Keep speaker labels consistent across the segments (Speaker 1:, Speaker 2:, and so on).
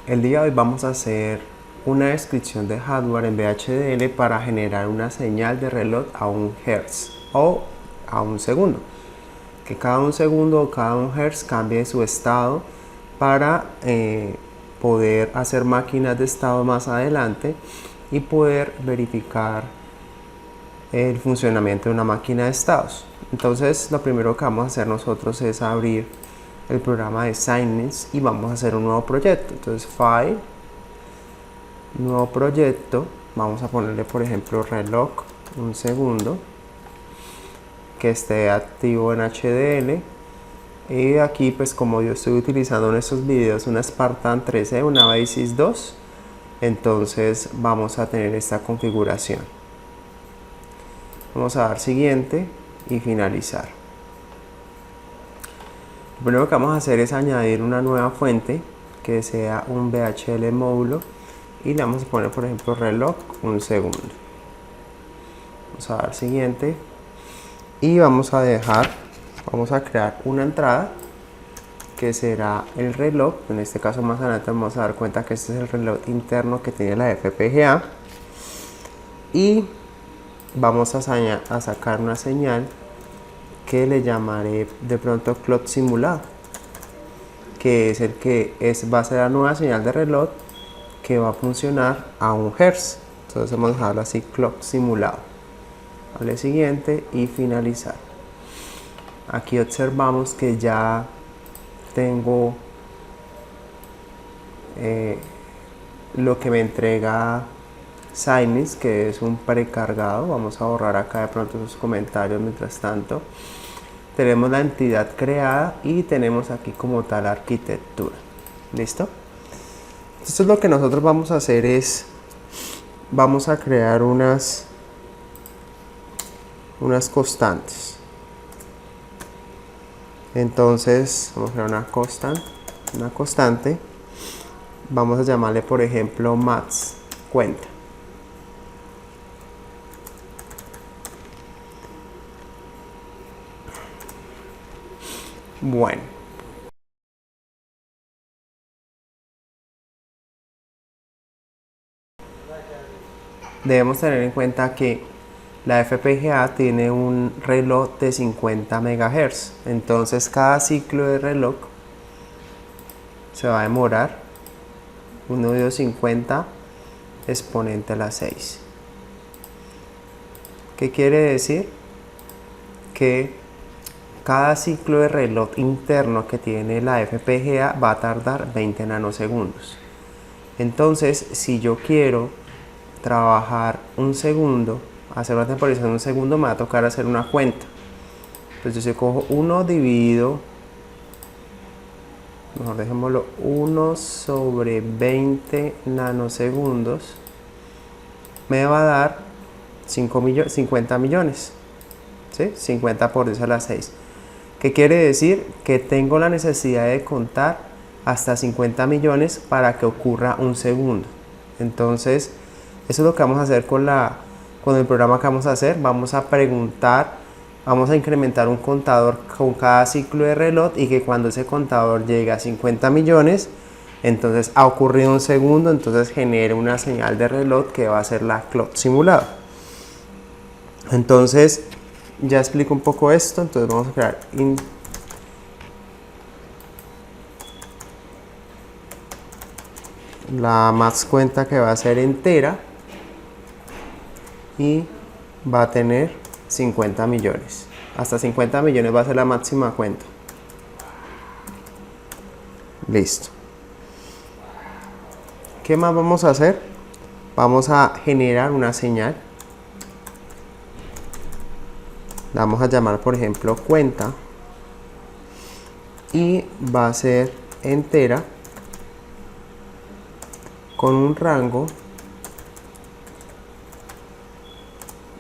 Speaker 1: El día de hoy vamos a hacer una descripción de hardware en VHDL para generar una señal de reloj a 1 Hz o a 1 segundo. Que cada 1 segundo o cada 1 Hz cambie su estado para poder hacer máquinas de estado más adelante y poder verificar el funcionamiento de una máquina de estados. Entonces lo primero que vamos a hacer nosotros es abrir el programa de Xilinx y vamos a hacer un nuevo proyecto. Entonces File, nuevo proyecto, vamos a ponerle por ejemplo reloj 1 segundo que esté activo en HDL. Y aquí pues como yo estoy utilizando en estos videos una Spartan 13, una Basis 2, entonces vamos a tener esta configuración. Vamos a dar siguiente y finalizar. Lo primero que vamos a hacer es añadir una nueva fuente que sea un VHDL módulo y le vamos a poner por ejemplo reloj 1 segundo. Vamos a dar siguiente y vamos a crear una entrada que será el reloj. En este caso más adelante vamos a dar cuenta que este es el reloj interno que tiene la FPGA y vamos a sacar una señal que le llamaré de pronto clock simulado, que es va a ser la nueva señal de reloj que va a funcionar a 1 Hz. Entonces vamos a dejarlo así, clock simulado. Dale siguiente y finalizar. Aquí observamos que ya tengo lo que me entrega Xilinx, que es un precargado. Vamos a borrar acá de pronto sus comentarios mientras tanto. Tenemos la entidad creada y tenemos aquí como tal la arquitectura. ¿Listo? Entonces lo que nosotros vamos a hacer es, vamos a crear unas constantes. Entonces vamos a crear una constante. Vamos a llamarle por ejemplo max cuenta. Bueno, debemos tener en cuenta que la FPGA tiene un reloj de 50 MHz, entonces cada ciclo de reloj se va a demorar 1,50 exponente a la 6. ¿Qué quiere decir? Que cada ciclo de reloj interno que tiene la FPGA va a tardar 20 nanosegundos. Entonces, si yo quiero trabajar un segundo, hacer una temporización de un segundo, me va a tocar hacer una cuenta. Entonces yo cojo 1 dividido, mejor dejémoslo, 1 sobre 20 nanosegundos, me va a dar 50 millones. ¿Sí? 50 por 10 a la 6. ¿Qué quiere decir? Que tengo la necesidad de contar hasta 50 millones para que ocurra un segundo. Entonces, eso es lo que vamos a hacer con el programa que vamos a hacer. Vamos a preguntar, vamos a incrementar un contador con cada ciclo de reloj y que cuando ese contador llegue a 50 millones, entonces ha ocurrido un segundo, entonces genere una señal de reloj que va a ser la clock simulado. Entonces, ya explico un poco esto, entonces vamos a crear la max cuenta que va a ser entera y va a tener 50 millones. Hasta 50 millones va a ser la máxima cuenta. Listo. ¿Qué más vamos a hacer? Vamos a generar una señal. La vamos a llamar por ejemplo cuenta y va a ser entera con un rango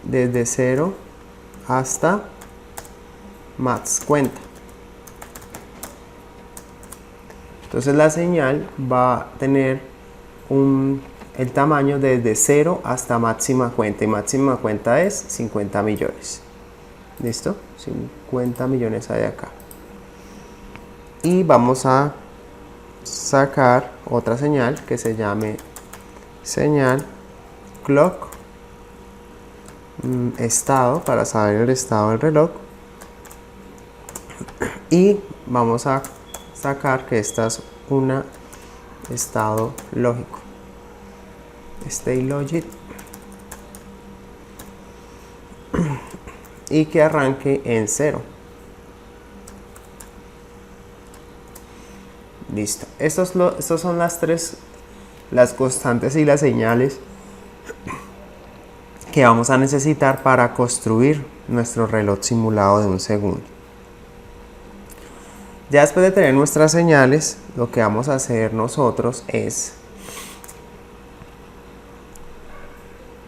Speaker 1: desde 0 hasta max cuenta. Entonces la señal va a tener el tamaño desde 0 hasta máxima cuenta, y máxima cuenta es 50 millones. ¿Listo? 50 millones hay acá. Y vamos a sacar otra señal que se llame señal clock estado, para saber el estado del reloj, y vamos a sacar que esta es un estado lógico, state logic, y que arranque en 0. Listo. Estos son las constantes y las señales que vamos a necesitar para construir nuestro reloj simulado de un segundo. Ya después de tener nuestras señales, lo que vamos a hacer nosotros es,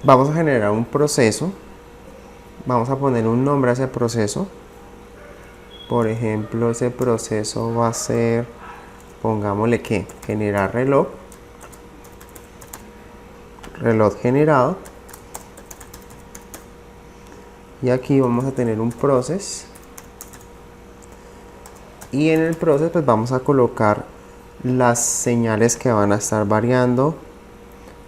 Speaker 1: vamos a generar un proceso, vamos a poner un nombre a ese proceso. Por ejemplo, ese proceso va a ser, pongámosle que generar reloj generado, y aquí vamos a tener un process, y en el process pues vamos a colocar las señales que van a estar variando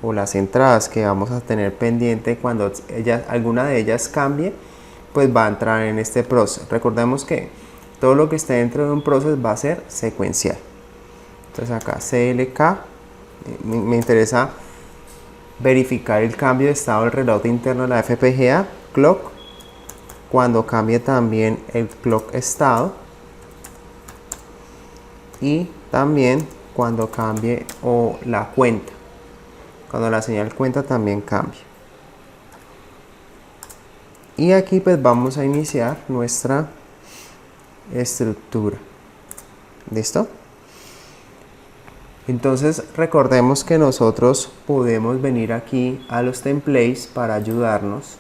Speaker 1: o las entradas que vamos a tener pendiente. Cuando alguna de ellas cambie, pues va a entrar en este process. Recordemos que todo lo que esté dentro de un process va a ser secuencial. Entonces acá CLK, me interesa verificar el cambio de estado del reloj interno de la FPGA clock cuando cambie también el clock estado, y también cuando cambie la cuenta, cuando la señal cuenta también cambie. Y aquí pues vamos a iniciar nuestra estructura. ¿Listo? Entonces recordemos que nosotros podemos venir aquí a los templates para ayudarnos.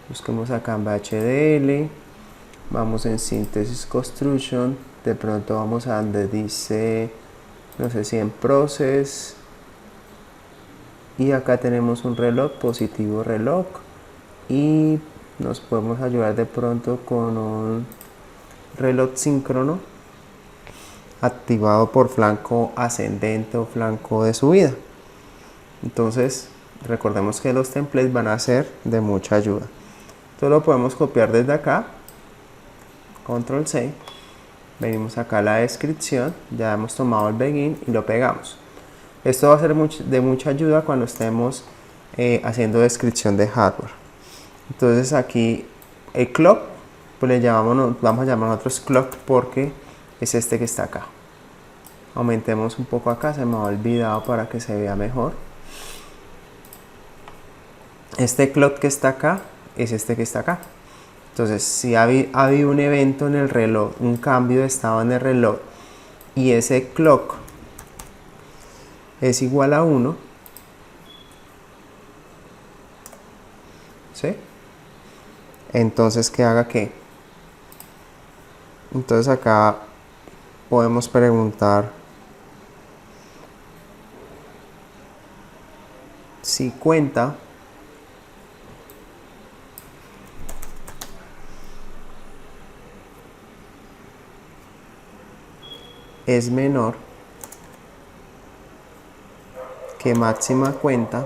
Speaker 1: Busquemos acá en VHDL, vamos en Synthesis Construction, de pronto vamos a donde dice, no sé si en Process, y acá tenemos un reloj, positivo reloj, y nos podemos ayudar de pronto con un reloj síncrono activado por flanco ascendente o flanco de subida. Entonces recordemos que los templates van a ser de mucha ayuda. Esto lo podemos copiar desde acá, control C, venimos acá a la descripción, ya hemos tomado el begin y lo pegamos. Esto va a ser de mucha ayuda cuando estemos haciendo descripción de hardware. Entonces aquí el clock, pues vamos a llamar nosotros clock porque es este que está acá. Aumentemos un poco acá, se me ha olvidado para que se vea mejor. Este clock que está acá es este que está acá. Entonces, si ha habido un evento en el reloj, un cambio de estado en el reloj, y ese clock es igual a 1, ¿sí? Entonces, ¿qué haga qué? Entonces acá podemos preguntar si cuenta es menor que máxima cuenta,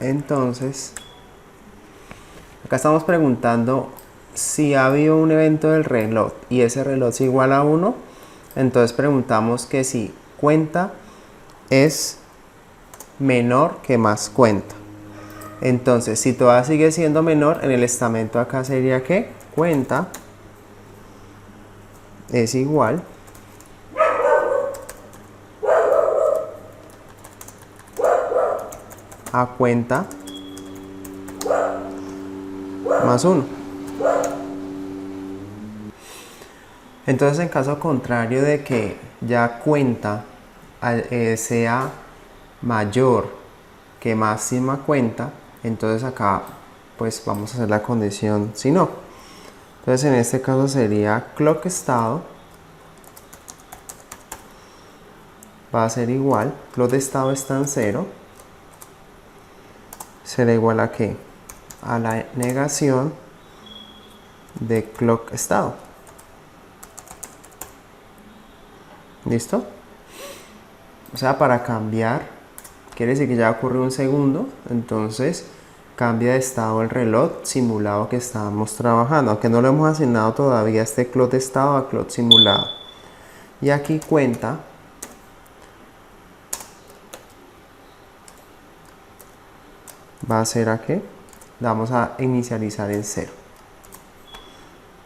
Speaker 1: entonces acá estamos preguntando si ha habido un evento del reloj y ese reloj es igual a 1, entonces preguntamos que si cuenta es menor que más cuenta. Entonces, si todavía sigue siendo menor, en el estamento acá sería que cuenta es igual a cuenta más 1. Entonces, en caso contrario de que ya cuenta sea mayor que máxima cuenta, entonces acá pues vamos a hacer la condición si no. Entonces en este caso sería clock estado va a ser igual, clock de estado está en 0, será igual a ¿qué? A la negación de clock estado. ¿Listo? O sea, para cambiar, quiere decir que ya ocurrió un segundo, entonces cambia de estado el reloj simulado que estábamos trabajando, aunque no lo hemos asignado todavía este clock estado a clock simulado. Y aquí cuenta va a ser a qué, vamos a inicializar en 0.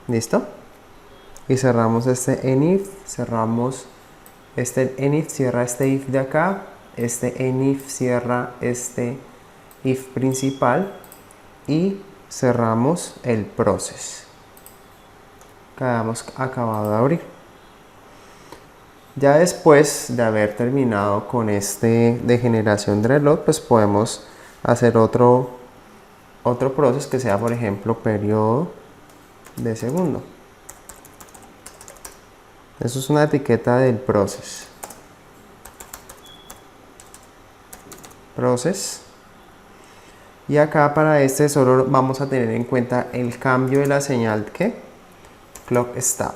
Speaker 1: ¿Listo? Y cerramos este enif, cerramos este enif, cierra este if de acá, este enif cierra este if principal y cerramos el process que habíamos acabado de abrir. Ya después de haber terminado con este de generación de reloj, pues podemos hacer otro proceso que sea, por ejemplo, periodo de segundo. Eso es una etiqueta del process. Process. Y acá para este solo vamos a tener en cuenta el cambio de la señal que clock estado.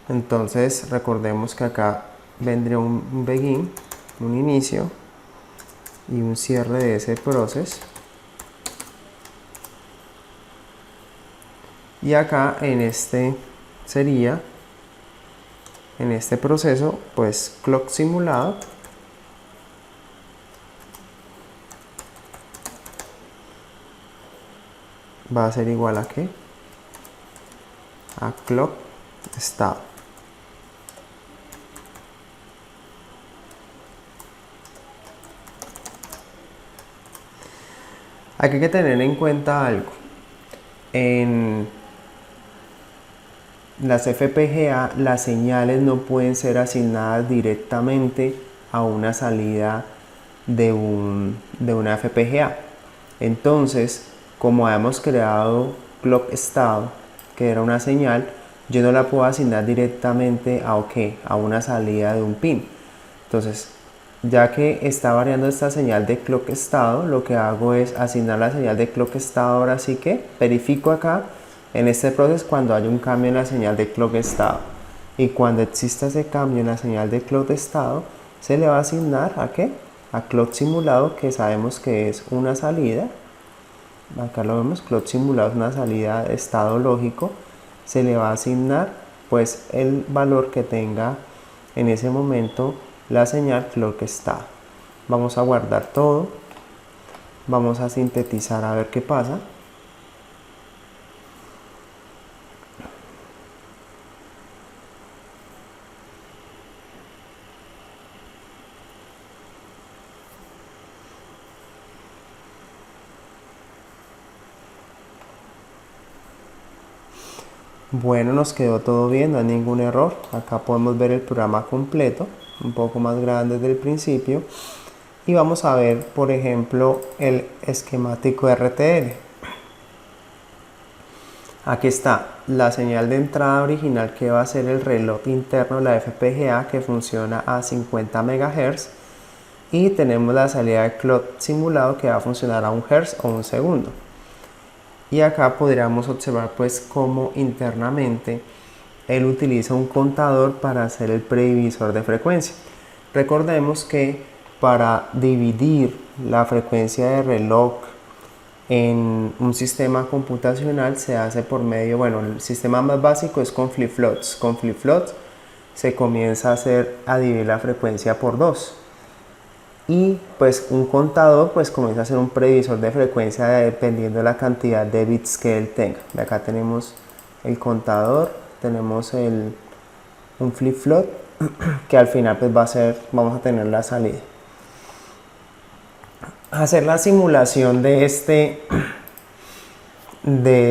Speaker 1: Entonces recordemos que acá vendría un begin, un inicio y un cierre de ese process. Y acá en este sería, en este proceso, pues clock simulado va a ser igual a ¿qué? A clock estado. Aquí hay que tener en cuenta algo. En las FPGA las señales no pueden ser asignadas directamente a una salida de una FPGA. Entonces, como hemos creado clock estado, que era una señal, yo no la puedo asignar directamente a una salida de un pin. Entonces, ya que está variando esta señal de clock estado, lo que hago es asignar la señal de clock estado. Ahora sí que verifico acá en este proceso cuando hay un cambio en la señal de clock estado, y cuando exista ese cambio en la señal de clock estado se le va a asignar a ¿qué? A clock simulado, que sabemos que es una salida. Acá lo vemos, clock simulado es una salida de estado lógico. Se le va a asignar pues el valor que tenga en ese momento la señal clock estado. Vamos a guardar todo, vamos a sintetizar a ver qué pasa. Bueno, nos quedó todo bien, no hay ningún error. Acá podemos ver el programa completo, un poco más grande desde el principio. Y vamos a ver, por ejemplo, el esquemático RTL. Aquí está la señal de entrada original, que va a ser el reloj interno de la FPGA, que funciona a 50 MHz. Y tenemos la salida de clock simulado, que va a funcionar a 1 Hz o 1 segundo. Y acá podríamos observar pues cómo internamente él utiliza un contador para hacer el predivisor de frecuencia. Recordemos que para dividir la frecuencia de reloj en un sistema computacional se hace por medio, bueno, el sistema más básico es con flip-flops. Con flip-flops se comienza a dividir la frecuencia por 2. Y pues un contador pues comienza a hacer un previsor de frecuencia dependiendo de la cantidad de bits que él tenga. Acá tenemos el contador, tenemos un flip-flop que al final pues vamos a tener la salida. Hacer la simulación de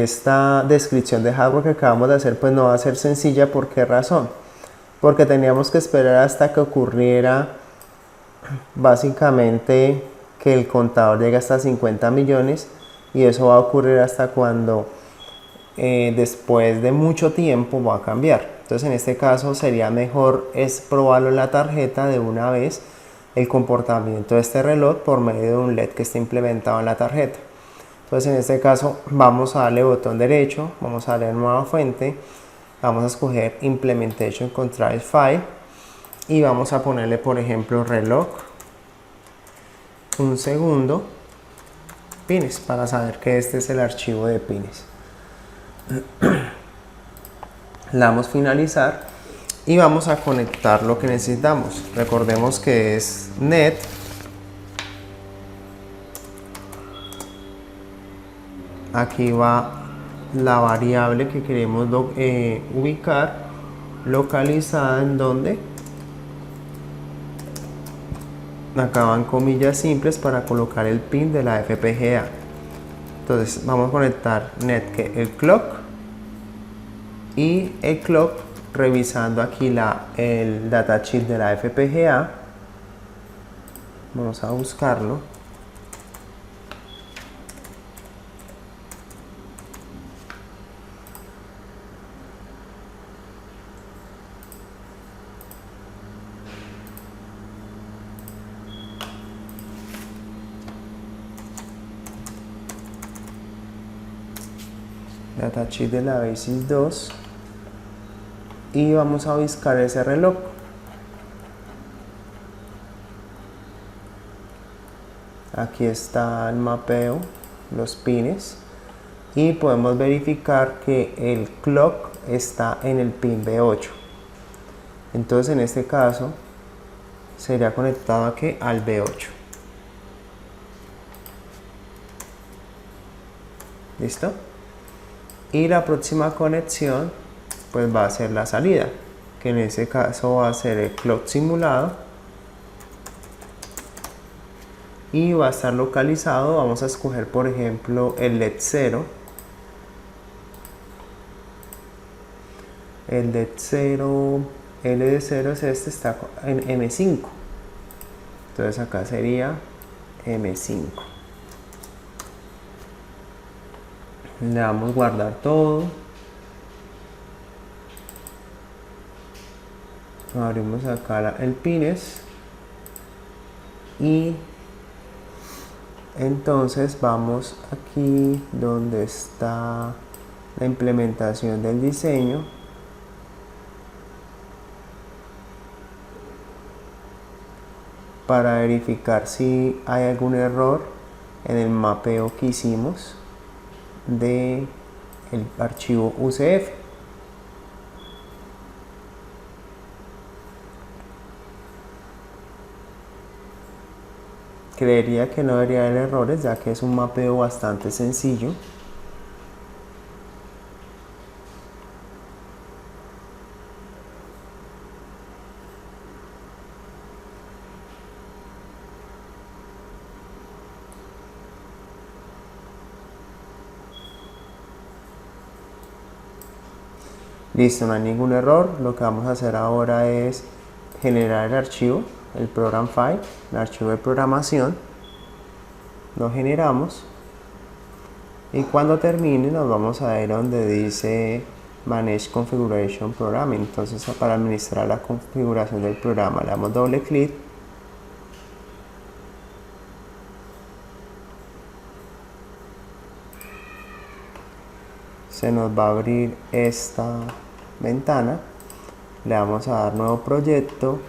Speaker 1: esta descripción de hardware que acabamos de hacer pues no va a ser sencilla. ¿Por qué razón? Porque teníamos que esperar hasta que ocurriera básicamente que el contador llegue hasta 50 millones, y eso va a ocurrir hasta cuando después de mucho tiempo va a cambiar. Entonces en este caso sería mejor es probarlo en la tarjeta de una vez, el comportamiento de este reloj por medio de un LED que está implementado en la tarjeta. Entonces en este caso vamos a darle botón derecho, vamos a darle nueva fuente, vamos a escoger Implementation Control File y vamos a ponerle por ejemplo reloj 1 segundo pines para saber que este es el archivo de pines. Le damos finalizar y vamos a conectar lo que necesitamos. Recordemos que es net aquí va la variable que queremos ubicar localizada en donde acá van comillas simples para colocar el pin de la FPGA. Entonces vamos a conectar net que el clock y el clock revisando aquí el datasheet de la FPGA. Vamos a buscarlo. Datasheet de la BASIS 2 y vamos a buscar ese reloj. Aquí está el mapeo, los pines y podemos verificar que el clock está en el pin B8. Entonces en este caso sería conectado aquí al B8. ¿Listo? Y la próxima conexión pues va a ser la salida, que en ese caso va a ser el clock simulado y va a estar localizado. Vamos a escoger por ejemplo el LED 0. El LED 0, L de 0 es este, está en M5. Entonces acá sería M5. Le damos guardar todo. Abrimos acá el pines y entonces vamos aquí donde está la implementación del diseño. Para verificar si hay algún error en el mapeo que hicimos del archivo UCF. Creería que no debería haber errores ya que es un mapeo bastante sencillo. Listo, no hay ningún error. Lo que vamos a hacer ahora es generar el archivo, el program file, el archivo de programación. Lo generamos y cuando termine nos vamos a ir donde dice Manage Configuration Programming. Entonces para administrar la configuración del programa le damos doble clic. Se nos va a abrir esta ventana, le vamos a dar nuevo proyecto,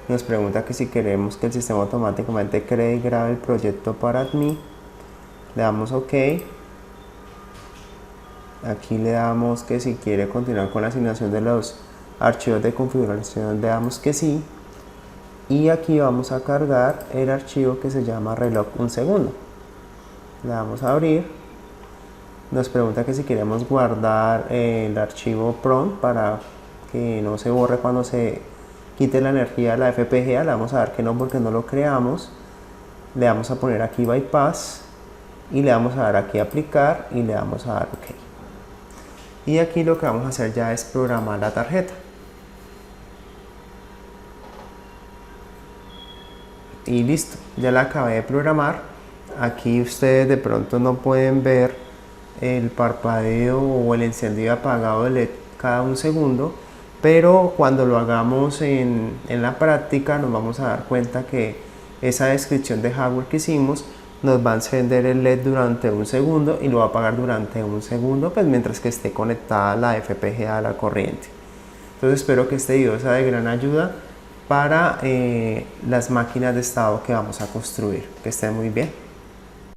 Speaker 1: nos pregunta que si queremos que el sistema automáticamente cree y grabe el proyecto para admin, le damos OK, aquí le damos que si quiere continuar con la asignación de los archivos de configuración, le damos que sí, y aquí vamos a cargar el archivo que se llama reloj 1 segundo, le damos a abrir. Nos pregunta que si queremos guardar el archivo PROM para que no se borre cuando se quite la energía de la FPGA. Le vamos a dar que no porque no lo creamos. Le vamos a poner aquí bypass y le vamos a dar aquí aplicar y le vamos a dar OK. Y aquí lo que vamos a hacer ya es programar la tarjeta. Y listo, ya la acabé de programar. Aquí ustedes de pronto no pueden ver el parpadeo o el encendido y apagado del LED cada 1 segundo, pero cuando lo hagamos en la práctica nos vamos a dar cuenta que esa descripción de hardware que hicimos nos va a encender el LED durante un segundo y lo va a apagar durante un segundo, pues mientras que esté conectada la FPGA a la corriente. Entonces espero que este video sea de gran ayuda para las máquinas de estado que vamos a construir. Que estén muy bien.